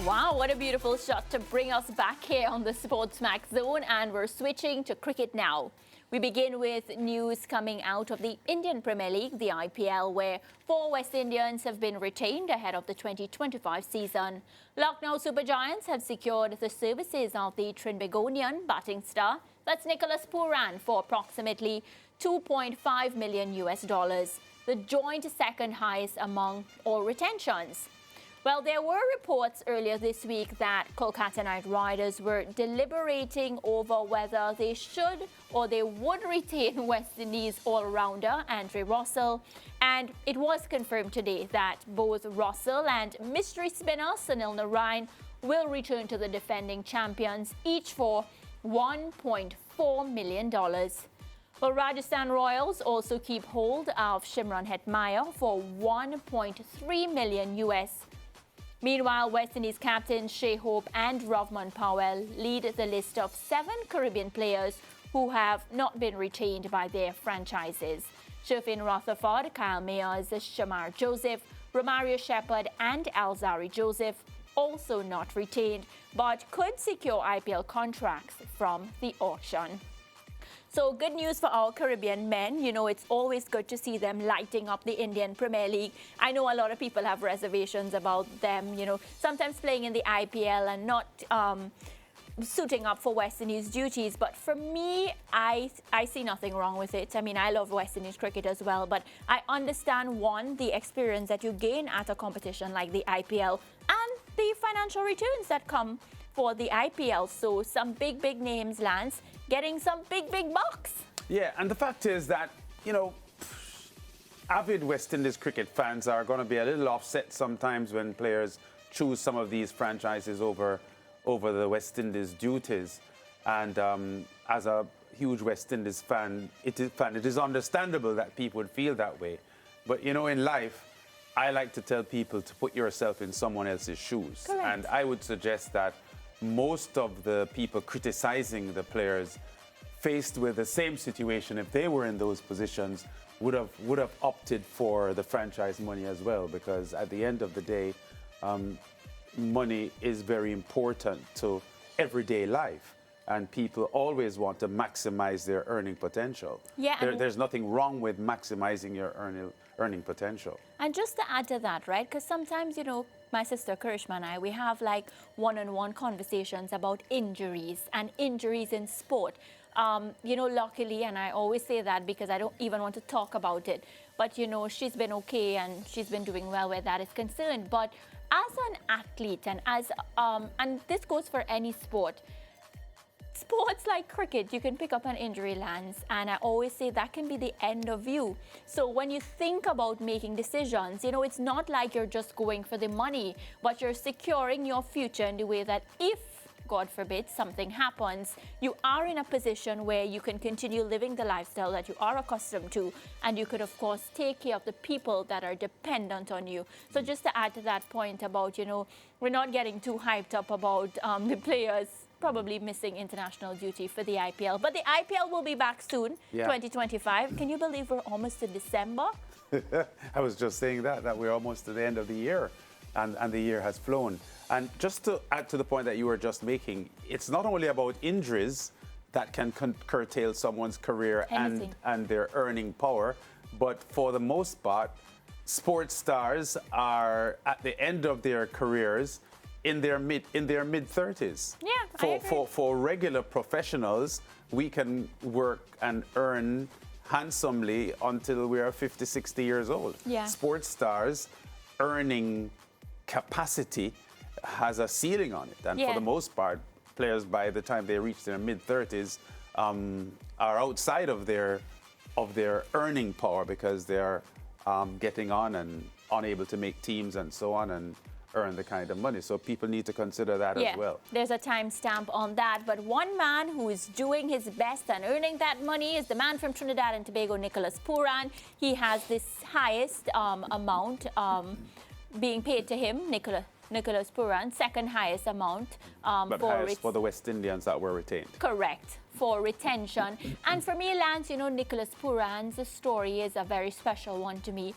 Wow, what a beautiful shot to bring us back here on the SportsMax Zone, and we're switching to cricket now. We begin with news coming out of the Indian Premier League, the IPL, where 4 West Indians have been retained ahead of the 2025 season. Lucknow Super Giants have secured the services of the Trinbagonian batting star, that's Nicholas Pooran, for approximately $2.5 million, the joint second highest among all retentions. Well, there were reports earlier this week that Kolkata Knight Riders were deliberating over whether they should or they would retain West Indies all-rounder Andre Russell. And it was confirmed today that both Russell and mystery spinner Sunil Narine will return to the defending champions, each for $1.4 million. Well, Rajasthan Royals also keep hold of Shimron Hetmyer for $1.3 million. Meanwhile, West Indies captains Shea Hope and Rovman Powell lead the list of 7 Caribbean players who have not been retained by their franchises. Sherfin Rutherford, Kyle Mayers, Shamar Joseph, Romario Shepherd and Alzari Joseph also not retained, but could secure IPL contracts from the auction. So good news for our Caribbean men. You know, it's always good to see them lighting up the Indian Premier League. I know a lot of people have reservations about them, you know, sometimes playing in the IPL and not suiting up for West Indies duties. But for me, I see nothing wrong with it. I mean, I love West Indies cricket as well, but I understand, one, the experience that you gain at a competition like the IPL and the financial returns that come for the IPL. So some big names, Lance, getting some big bucks. Yeah, and the fact is that, you know, avid West Indies cricket fans are going to be a little upset sometimes when players choose some of these franchises over the West Indies duties. And as a huge West Indies fan, it is understandable that people would feel that way. But, you know, in life, I like to tell people to put yourself in someone else's shoes. Correct. And I would suggest that most of the people criticizing the players faced with the same situation, if they were in those positions, would have opted for the franchise money as well, because at the end of the day, money is very important to everyday life, and people always want to maximize their earning potential. Yeah, there's nothing wrong with maximizing your earning potential. And just to add to that, right, because sometimes, you know, my sister Karishma and I, we have like one-on-one conversations about injuries and injuries in sport. You know, luckily, and I always say that because I don't even want to talk about it, but, you know, she's been okay and she's been doing well where that is concerned. But as an athlete and and this goes for any sport, sports like cricket, you can pick up an injury, Lance, and I always say that can be the end of you. So when you think about making decisions, you know, it's not like you're just going for the money, but you're securing your future in the way that if, God forbid, something happens, you are in a position where you can continue living the lifestyle that you are accustomed to, and you could, of course, take care of the people that are dependent on you. So just to add to that point about, you know, we're not getting too hyped up about the players probably missing international duty for the IPL. But the IPL will be back soon, 2025. Can you believe we're almost in December? I was just saying that we're almost to the end of the year, and the year has flown. And just to add to the point that you were just making, it's not only about injuries that can curtail someone's career and their earning power, but for the most part, sports stars are at the end of their careers in their mid 30s. Yeah, I agree. For regular professionals, we can work and earn handsomely until we are 50, 60 years old. Yeah. Sports stars earning capacity has a ceiling on it, and for the most part, players by the time they reach their mid 30s are outside of their earning power because they are getting on and unable to make teams and so on and earn the kind of money. So people need to consider that as well. There's a time stamp on that. But one man who is doing his best and earning that money is the man from Trinidad and Tobago, Nicholas Pooran. He has this highest amount being paid to him, Nicholas Pooran, second highest amount But highest for the West Indians that were retained. Correct, for retention. And for me, Lance, Nicholas Pooran's story is a very special one to me.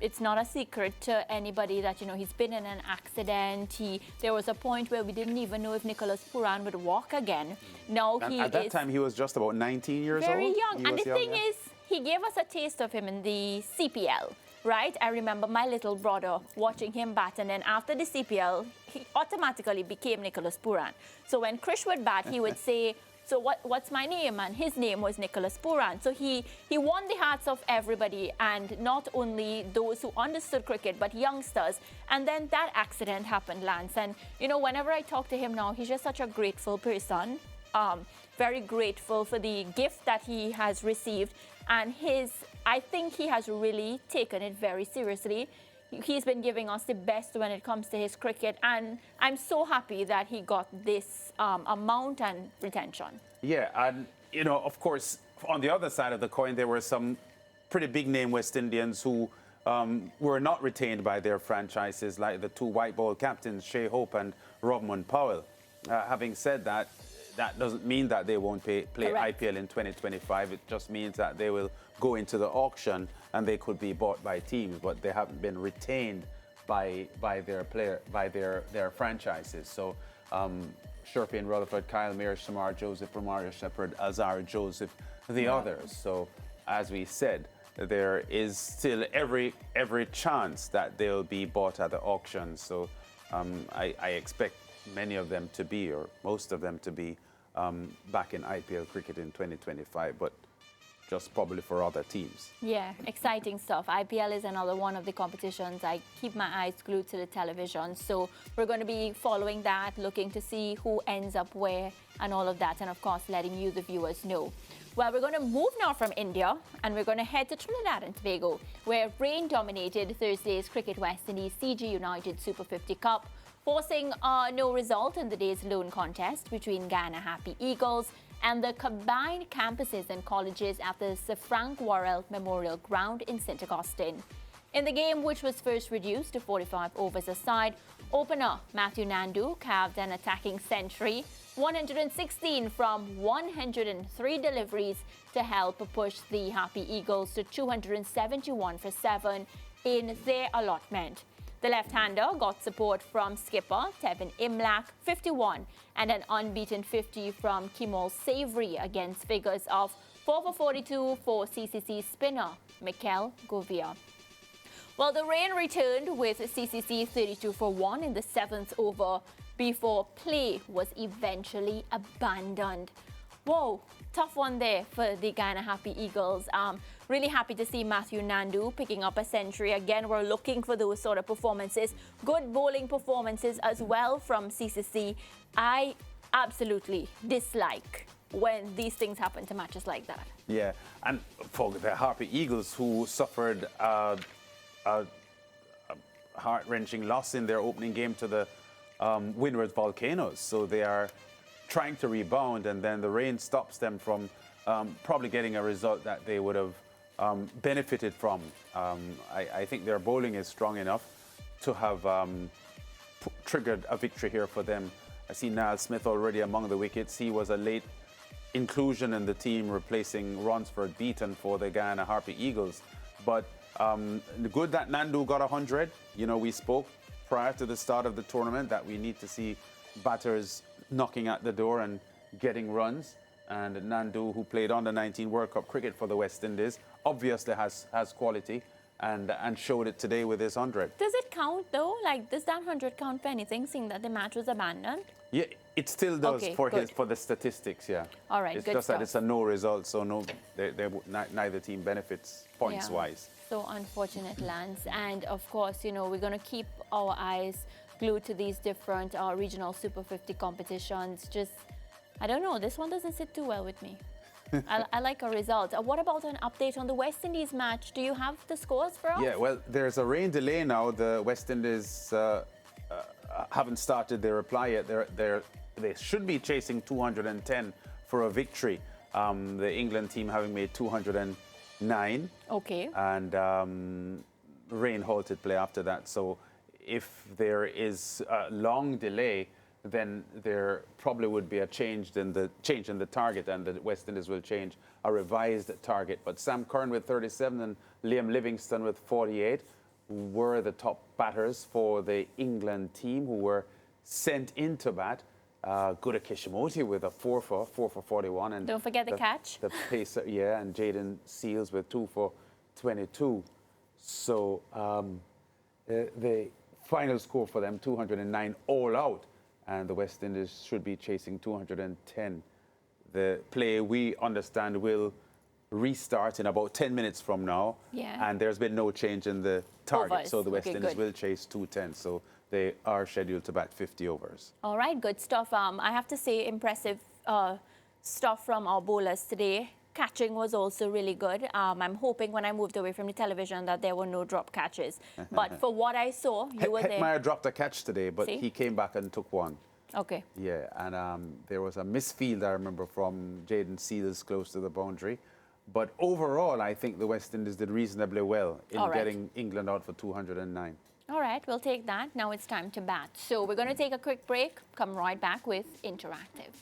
It's not a secret to anybody that, he's been in an accident. There was a point where we didn't even know if Nicholas Pooran would walk again. Now And at that time, he was just about 19 years old. Very young. And the thing is, he gave us a taste of him in the CPL, right? I remember my little brother watching him bat, and then after the CPL, he automatically became Nicholas Pooran. So when Krish would bat, he would say, so what's my name? And his name was Nicholas Pooran. So he won the hearts of everybody, and not only those who understood cricket, but youngsters. And then that accident happened, Lance. And, whenever I talk to him now, he's just such a grateful person. Very grateful for the gift that he has received. And I think he has really taken it very seriously. He's been giving us the best when it comes to his cricket, and I'm so happy that he got this amount and retention. Yeah, and, of course, on the other side of the coin, there were some pretty big-name West Indians who were not retained by their franchises, like the two white ball captains, Shea Hope and Robman Powell. Having said that, that doesn't mean that they won't play Correct. IPL in 2025. It just means that they will go into the auction and they could be bought by teams, but they haven't been retained by their franchises. So Sherpian Rutherford, Kyle Mayer, Shamar Joseph, Romario Shepherd, Azar Joseph, the others. So as we said, there is still every chance that they'll be bought at the auction. So I expect many of them to be, or most of them to be, back in IPL cricket in 2025, but just probably for other teams. Yeah, exciting stuff. IPL is another one of the competitions. I keep my eyes glued to the television. So we're going to be following that, looking to see who ends up where and all of that. And of course, letting you, the viewers, know. Well, we're going to move now from India and we're going to head to Trinidad and Tobago, where rain dominated Thursday's Cricket West Indies CG United Super 50 Cup, forcing no result in the day's lone contest between Guyana Happy Eagles and the combined campuses and colleges at the Sir Frank Worrell Memorial Ground in St. Augustine. In the game, which was first reduced to 45 overs aside, opener Matthew Nandu carved an attacking century, 116 from 103 deliveries, to help push the Happy Eagles to 271 for 7 in their allotment. The left-hander got support from skipper Tevin Imlach, 51, and an unbeaten 50 from Kimal Savory against figures of 4 for 42 for CCC spinner Mikel Govia. Well, the rain returned with CCC 32 for 1 in the 7th over before play was eventually abandoned. Whoa, tough one there for the Guyana Happy Eagles. Really happy to see Matthew Nandu picking up a century. Again, we're looking for those sort of performances. Good bowling performances as well from CCC. I absolutely dislike when these things happen to matches like that. Yeah, and for the Happy Eagles, who suffered a heart-wrenching loss in their opening game to the Windward Volcanoes. So they are trying to rebound, and then the rain stops them from probably getting a result that they would have benefited from. I think their bowling is strong enough to have triggered a victory here for them. I see Niall Smith already among the wickets. He was a late inclusion in the team, replacing Ronsford Beaton for the Guyana Harpy Eagles. But good that Nandu got 100. We spoke prior to the start of the tournament that we need to see batters knocking at the door and getting runs. And Nandu, who played under 19 World Cup cricket for the West Indies, obviously has quality and showed it today with his 100. Does it count though? Like, does that 100 count for anything, seeing that the match was abandoned? Yeah, it still does. Okay, for good. for the statistics. Yeah. All right, it's good just stuff. that it's a no result, so neither team benefits points wise. So unfortunate, Lance. And of course, we're going to keep our eyes glued to these different regional Super 50 competitions. Just, I don't know, this one doesn't sit too well with me. I like a result. What about an update on the West Indies match? Do you have the scores for us? Yeah, well, there's a rain delay now. The West Indies haven't started their reply yet. They should be chasing 210 for a victory. The England team having made 209. Okay. And rain halted play after that. So if there is a long delay, then there probably would be a change in the target, and the West Indies will change a revised target. But Sam Curran with 37 and Liam Livingston with 48 were the top batters for the England team, who were sent into bat. Guda Kishimoto with a 4 for 41, and don't forget the catch. The pacer, yeah, and Jaden Seals with 2 for 22. So the final score for them, 209 all out, and the West Indies should be chasing 210. The play, we understand, will restart in about 10 minutes from now. Yeah. And there's been no change in the target. Overs. So the West Okay, Indies good. will chase 210. So they are scheduled to bat 50 overs. All right, good stuff. I have to say, impressive stuff from our bowlers today. Catching was also really good. I'm hoping when I moved away from the television that there were no drop catches. But for what I saw, you were there. Hetmeyer dropped a catch today, but See? he came back and took one. Okay. Yeah, and there was a misfield, I remember, from Jaden Seals close to the boundary. But overall, I think the West Indies did reasonably well in All right. getting England out for 209. All right, we'll take that. Now it's time to bat. So we're going to take a quick break, come right back with Interactive.